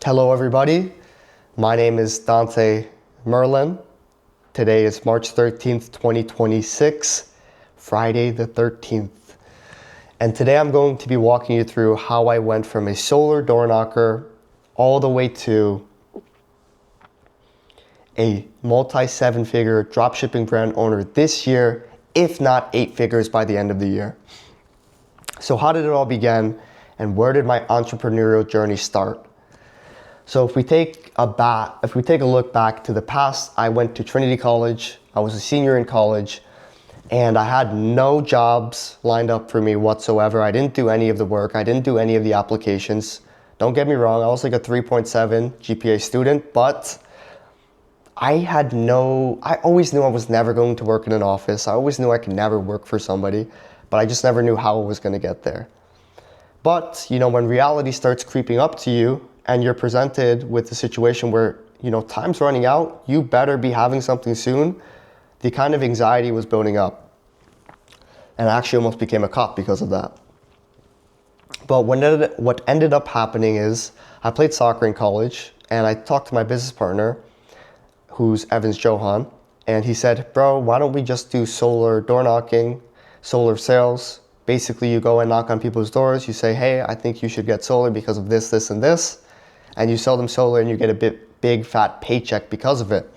Hello everybody, my name is Dante Merlin. Today is March 13th, 2026, Friday the 13th. And today I'm going to be walking you through how I went from a solar door knocker all the way to a multi-7-figure dropshipping brand owner this year, if not 8 figures by the end of the year. So how did it all begin and where did my entrepreneurial journey start? So if we take a look back to the past, I went to Trinity College. I was a senior in college and I had no jobs lined up for me whatsoever. I didn't do any of the work. I didn't do any of the applications. Don't get me wrong, I was like a 3.7 GPA student, but I always knew I was never going to work in an office. I always knew I could never work for somebody, but I just never knew how I was going to get there. But, when reality starts creeping up to you and you're presented with a situation where, time's running out, you better be having something soon, the kind of anxiety was building up. And I actually almost became a cop because of that. But what ended up happening is I played soccer in college and I talked to my business partner, who's Evans Johan, and he said, bro, why don't we just do solar door knocking, solar sales? Basically, you go and knock on people's doors, you say, hey, I think you should get solar because of this, this, and this. And you sell them solar and you get a big fat paycheck because of it.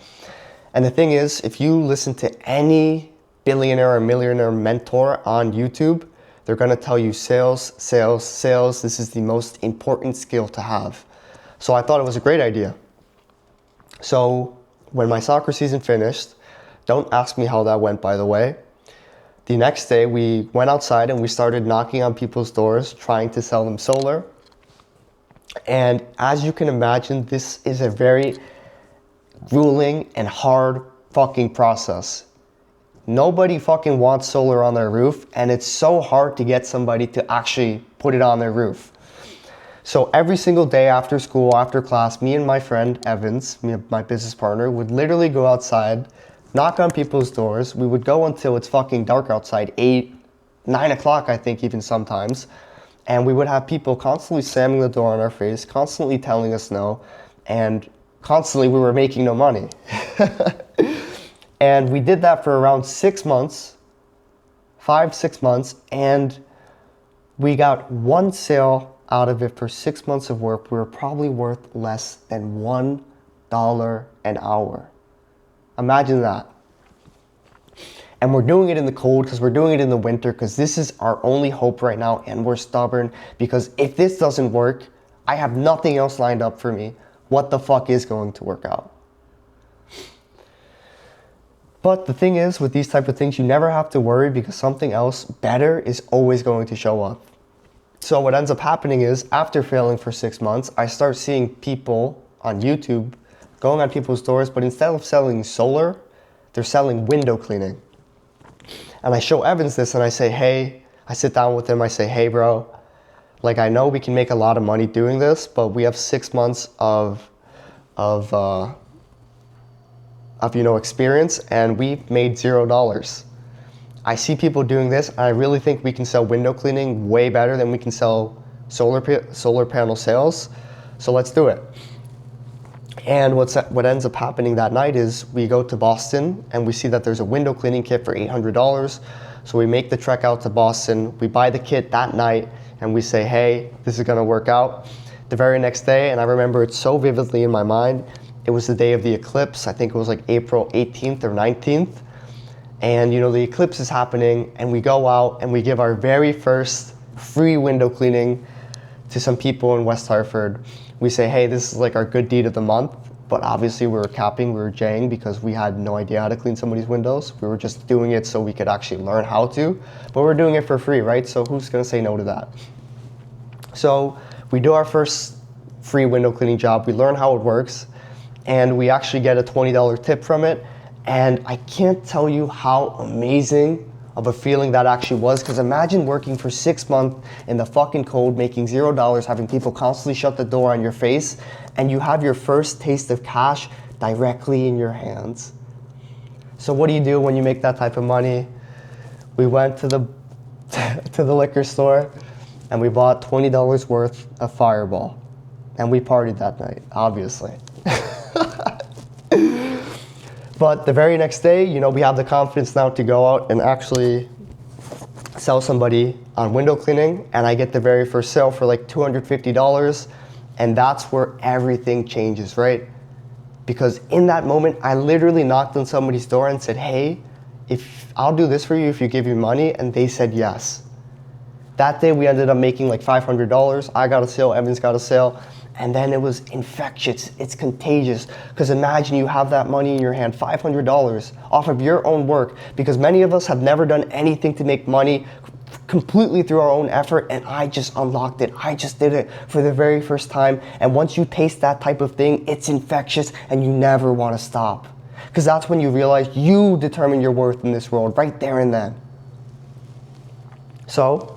And the thing is, if you listen to any billionaire or millionaire mentor on YouTube, they're gonna tell you sales, sales, sales. This is the most important skill to have. So I thought it was a great idea. So when my soccer season finished, don't ask me how that went, by the way. The next day we went outside and we started knocking on people's doors, trying to sell them solar. And as you can imagine, this is a very grueling and hard fucking process. Nobody fucking wants solar on their roof, and it's so hard to get somebody to actually put it on their roof. So every single day after school, after class, me and my friend Evans, my business partner, would literally go outside, knock on people's doors. We would go until it's fucking dark outside, 8, 9 o'clock, I think even sometimes. And we would have people constantly slamming the door in our face, constantly telling us no, and constantly we were making no money. And we did that for around 6 months, 5-6 months, and we got one sale out of it for 6 months of work. We were probably worth less than $1 an hour. Imagine that. And we're doing it in the cold because we're doing it in the winter because this is our only hope right now, and we're stubborn because if this doesn't work, I have nothing else lined up for me. What the fuck is going to work out? But the thing is, with these type of things, you never have to worry because something else better is always going to show up. So what ends up happening is, after failing for 6 months, I start seeing people on YouTube going on people's doors, but instead of selling solar, they're selling window cleaning. And I show Evans this and I say, hey, I sit down with him, I say, hey bro, like I know we can make a lot of money doing this, but we have 6 months of experience and we've made $0. I see people doing this and I really think we can sell window cleaning way better than we can sell solar panel sales. So let's do it. And what ends up happening that night is we go to Boston and we see that there's a window cleaning kit for $800. So we make the trek out to Boston, we buy the kit that night and we say, hey, this is gonna work out. The very next day, and I remember it so vividly in my mind, it was the day of the eclipse. I think it was like April 18th or 19th. And the eclipse is happening and we go out and we give our very first free window cleaning to some people in West Hartford. We say, hey, this is like our good deed of the month, but obviously we were capping, we were jaying because we had no idea how to clean somebody's windows. We were just doing it so we could actually learn how to, but we're doing it for free, right? So who's gonna say no to that? So we do our first free window cleaning job, we learn how it works, and we actually get a $20 tip from it. And I can't tell you how amazing of a feeling that actually was, because imagine working for 6 months in the fucking cold, making $0, having people constantly shut the door on your face, and you have your first taste of cash directly in your hands. So what do you do when you make that type of money? We went to the to the liquor store and we bought $20 worth of Fireball. And we partied that night, obviously. But the very next day, you know, we have the confidence now to go out and actually sell somebody on window cleaning, and I get the very first sale for like $250, and that's where everything changes, right? Because in that moment, I literally knocked on somebody's door and said, hey, if I'll do this for you if you give me money, and they said yes. That day we ended up making like $500. I got a sale, Evans got a sale, and then it was infectious, it's contagious. Because imagine you have that money in your hand, $500 off of your own work, because many of us have never done anything to make money completely through our own effort, and I just unlocked it. I just did it for the very first time. And once you taste that type of thing, it's infectious and you never want to stop. Because that's when you realize you determine your worth in this world, right there and then. So,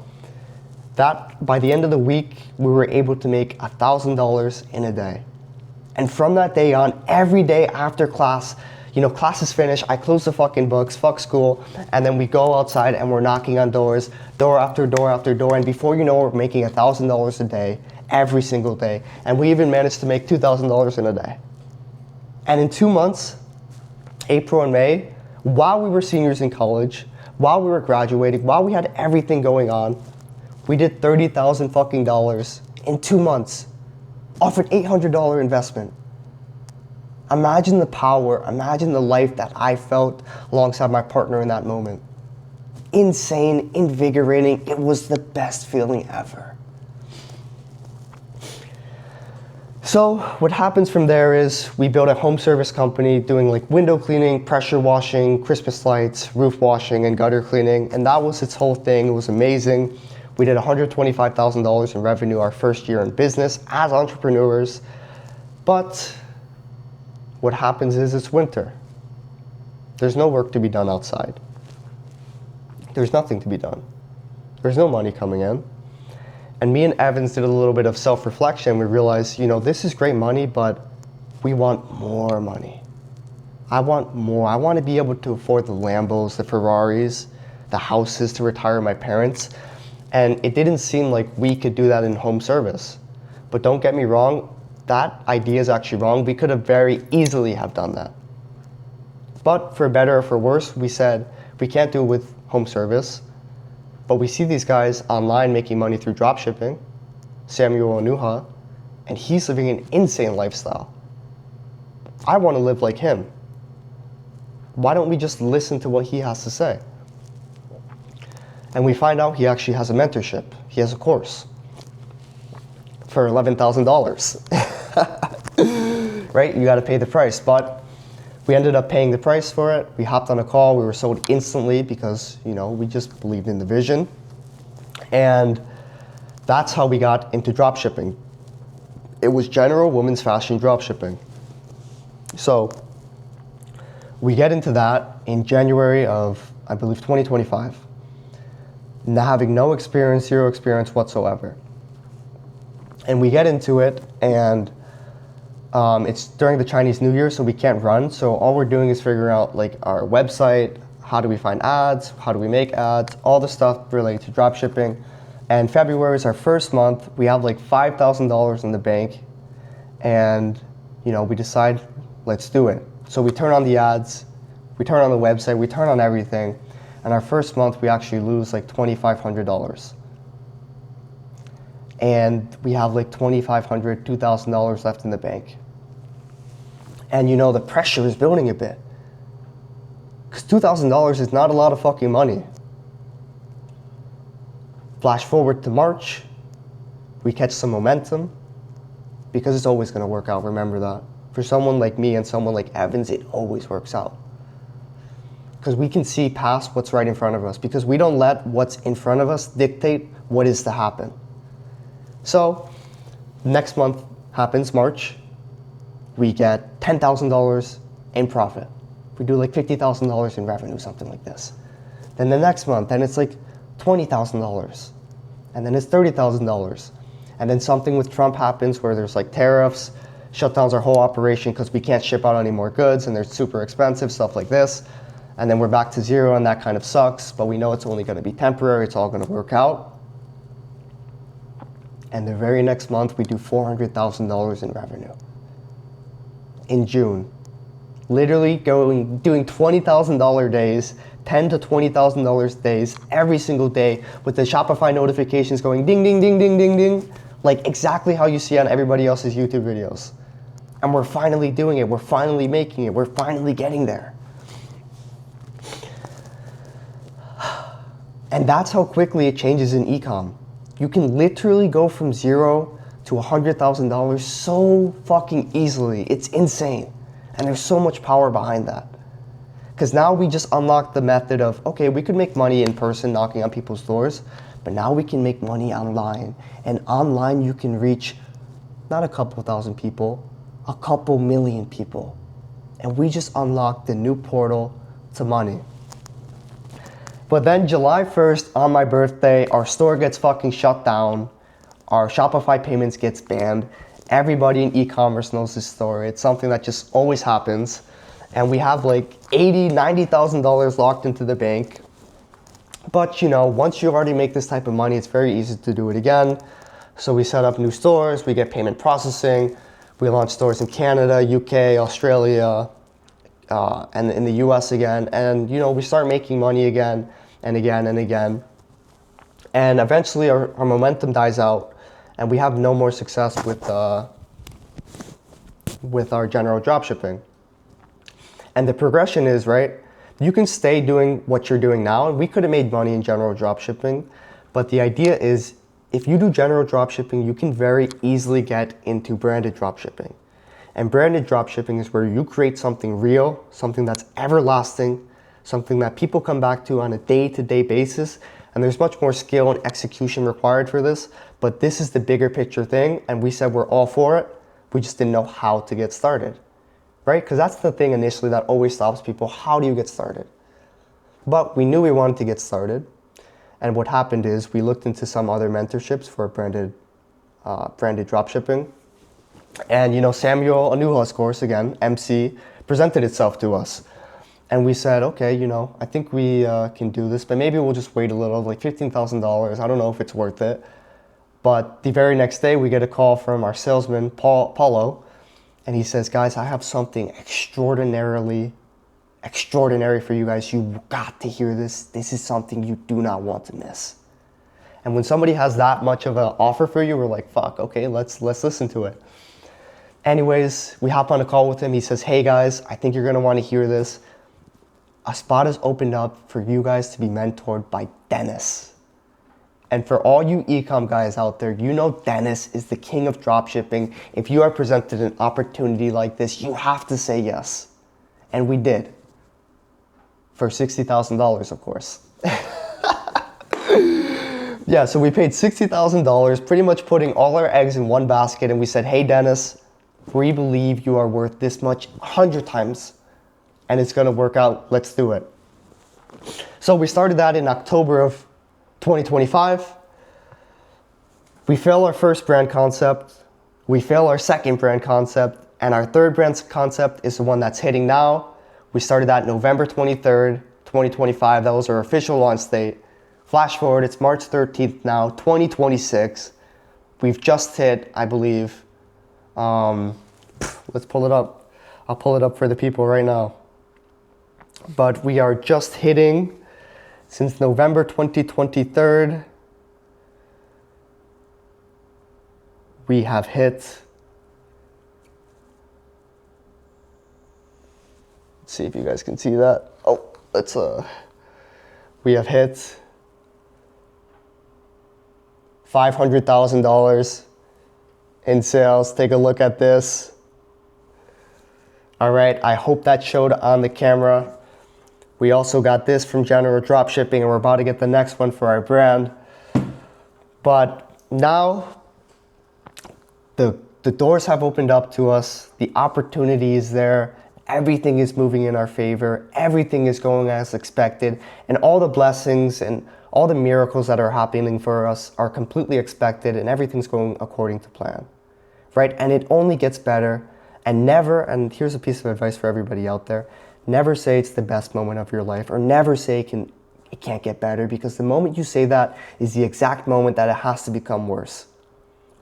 that by the end of the week, we were able to make $1,000 in a day. And from that day on, every day after class, you know, class is finished, I close the fucking books, fuck school, and then we go outside and we're knocking on doors, door after door after door, and before you know it, we're making $1,000 a day, every single day. And we even managed to make $2,000 in a day. And in 2 months, April and May, while we were seniors in college, while we were graduating, while we had everything going on, we did $30,000 fucking dollars in 2 months off an $800 investment. Imagine the power, imagine the life that I felt alongside my partner in that moment. Insane, invigorating, it was the best feeling ever. So what happens from there is we built a home service company doing like window cleaning, pressure washing, Christmas lights, roof washing, and gutter cleaning, and that was its whole thing. It was amazing. We did $125,000 in revenue our first year in business as entrepreneurs. But what happens is it's winter. There's no work to be done outside. There's nothing to be done. There's no money coming in. And me and Evans did a little bit of self-reflection. We realized, you know, this is great money, but we want more money. I want more. I want to be able to afford the Lambos, the Ferraris, the houses to retire my parents. And it didn't seem like we could do that in home service. But don't get me wrong, that idea is actually wrong. We could have very easily have done that. But for better or for worse, we said we can't do it with home service. But we see these guys online making money through dropshipping, Samuel Onuha, and he's living an insane lifestyle. I want to live like him. Why don't we just listen to what he has to say? And we find out he actually has a mentorship. He has a course for $11,000. Right? You got to pay the price. But we ended up paying the price for it. We hopped on a call. We were sold instantly because, you know, we just believed in the vision. And that's how we got into dropshipping. It was general women's fashion dropshipping. So we get into that in January of, I believe, 2025. Now having no experience, zero experience whatsoever. And we get into it, and it's during the Chinese New Year, so we can't run. So all we're doing is figuring out like our website, how do we find ads, how do we make ads, all the stuff related to dropshipping. And February is our first month. We have like $5,000 in the bank, and you know, we decide, let's do it. So we turn on the ads, we turn on the website, we turn on everything. And our first month, we actually lose like $2,500. And we have like $2,500, $2,000 left in the bank. And you know, the pressure is building a bit. Because $2,000 is not a lot of fucking money. Flash forward to March, we catch some momentum, because it's always gonna work out, remember that. For someone like me and someone like Evans, it always works out. Because we can see past what's right in front of us, because we don't let what's in front of us dictate what is to happen. So next month happens, March, we get $10,000 in profit. We do like $50,000 in revenue, something like this. Then the next month, then it's like $20,000. And then it's $30,000. And then something with Trump happens where there's like tariffs, shutdowns our whole operation because we can't ship out any more goods and they're super expensive, stuff like this. And then we're back to zero, and that kind of sucks, but we know it's only gonna be temporary, it's all gonna work out. And the very next month, we do $400,000 in revenue. In June. Literally doing $20,000 days, $10,000 to $20,000 days every single day with the Shopify notifications going ding, ding, ding, ding, ding, ding. Like exactly how you see on everybody else's YouTube videos. And we're finally doing it. We're finally making it. We're finally getting there. And that's how quickly it changes in e-com. You can literally go from zero to $100,000 so fucking easily. It's insane. And there's so much power behind that. Because now we just unlocked the method of, okay, we could make money in person knocking on people's doors, but now we can make money online. And online you can reach not a couple thousand people, a couple million people. And we just unlocked the new portal to money. But then July 1st, on my birthday, our store gets fucking shut down. Our Shopify payments gets banned. Everybody in e-commerce knows this story. It's something that just always happens. And we have like $80,000, $90,000 locked into the bank. But you know, once you already make this type of money, it's very easy to do it again. So we set up new stores, we get payment processing. We launch stores in Canada, UK, Australia, and in the US again. And you know, we start making money again and again and again. And eventually our momentum dies out and we have no more success with our general dropshipping. And the progression is, right, you can stay doing what you're doing now, and we could have made money in general dropshipping, but the idea is if you do general dropshipping, you can very easily get into branded dropshipping. And branded dropshipping is where you create something real, something that's everlasting, something that people come back to on a day-to-day basis. And there's much more skill and execution required for this, but this is the bigger picture thing, and we said we're all for it. We just didn't know how to get started, right? Because that's the thing initially that always stops people. How do you get started? But we knew we wanted to get started, and what happened is we looked into some other mentorships for branded dropshipping. And you know, Samuel Anuha's course, again, MC, presented itself to us. And we said, okay, you know, I think we can do this, but maybe we'll just wait a little, like $15,000. I don't know if it's worth it. But the very next day, we get a call from our salesman, Paulo, and he says, guys, I have something extraordinary for you guys. You got to hear this. This is something you do not want to miss. And when somebody has that much of an offer for you, we're like, fuck, okay, let's listen to it. Anyways, we hop on a call with him. He says, hey guys, I think you're gonna wanna hear this. A spot has opened up for you guys to be mentored by Dennis. And for all you e-com guys out there, you know Dennis is the king of dropshipping. If you are presented an opportunity like this, you have to say yes. And we did. For $60,000, of course. Yeah, so we paid $60,000, pretty much putting all our eggs in one basket, and we said, hey Dennis, we believe you are worth this much 100 times. And it's gonna work out, let's do it. So we started that in October of 2025. We fail our first brand concept, we fail our second brand concept, and our third brand concept is the one that's hitting now. We started that November 23rd, 2025. That was our official launch date. Flash forward, it's March 13th now, 2026. We've just hit, I believe, let's pull it up. I'll pull it up for the people right now. But we are just hitting, since November 2023, we have hit, let's see if you guys can see that. Oh, we have hit $500,000 in sales. Take a look at this. All right, I hope that showed on the camera. We also got this from general dropshipping, and we're about to get the next one for our brand. But now the doors have opened up to us. The opportunity is there. Everything is moving in our favor. Everything is going as expected. And all the blessings and all the miracles that are happening for us are completely expected, and everything's going according to plan, right? And it only gets better. And never, and here's a piece of advice for everybody out there, never say it's the best moment of your life, or never say it can't get better, because the moment you say that is the exact moment that it has to become worse.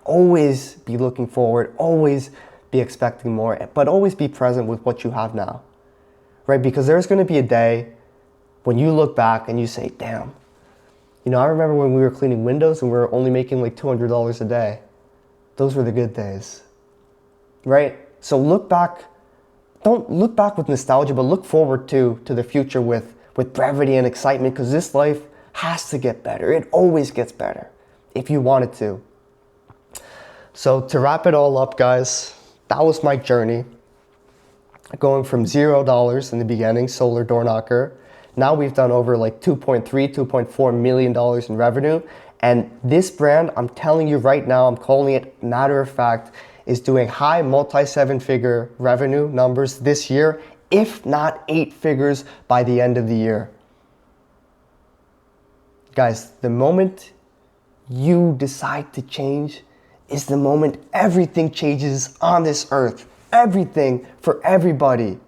always be looking forward, always be expecting more, but always be present with what you have now, right? Because there's going to be a day when you look back and you say, damn, you know, I remember when we were cleaning windows and we were only making like $200 a day. Those were the good days, right? So look back, don't look back with nostalgia, but look forward to the future with brevity and excitement, because this life has to get better. It always gets better if you want it to. So to wrap it all up, guys, that was my journey. Going from $0 in the beginning, solar door knocker. Now we've done over like $2.4 million in revenue. And this brand, I'm telling you right now, I'm calling it matter of fact, is doing high multi-seven-figure revenue numbers this year, if not 8 figures by the end of the year. Guys, the moment you decide to change is the moment everything changes on this earth. Everything for everybody.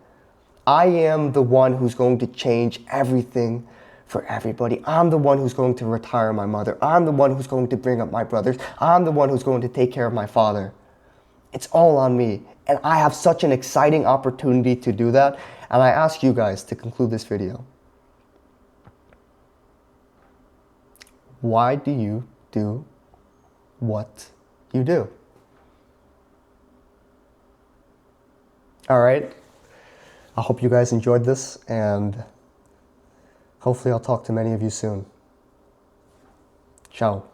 I am the one who's going to change everything for everybody. I'm the one who's going to retire my mother. I'm the one who's going to bring up my brothers. I'm the one who's going to take care of my father. It's all on me. And I have such an exciting opportunity to do that. And I ask you guys to conclude this video. Why do you do what you do? All right. I hope you guys enjoyed this, and hopefully I'll talk to many of you soon. Ciao.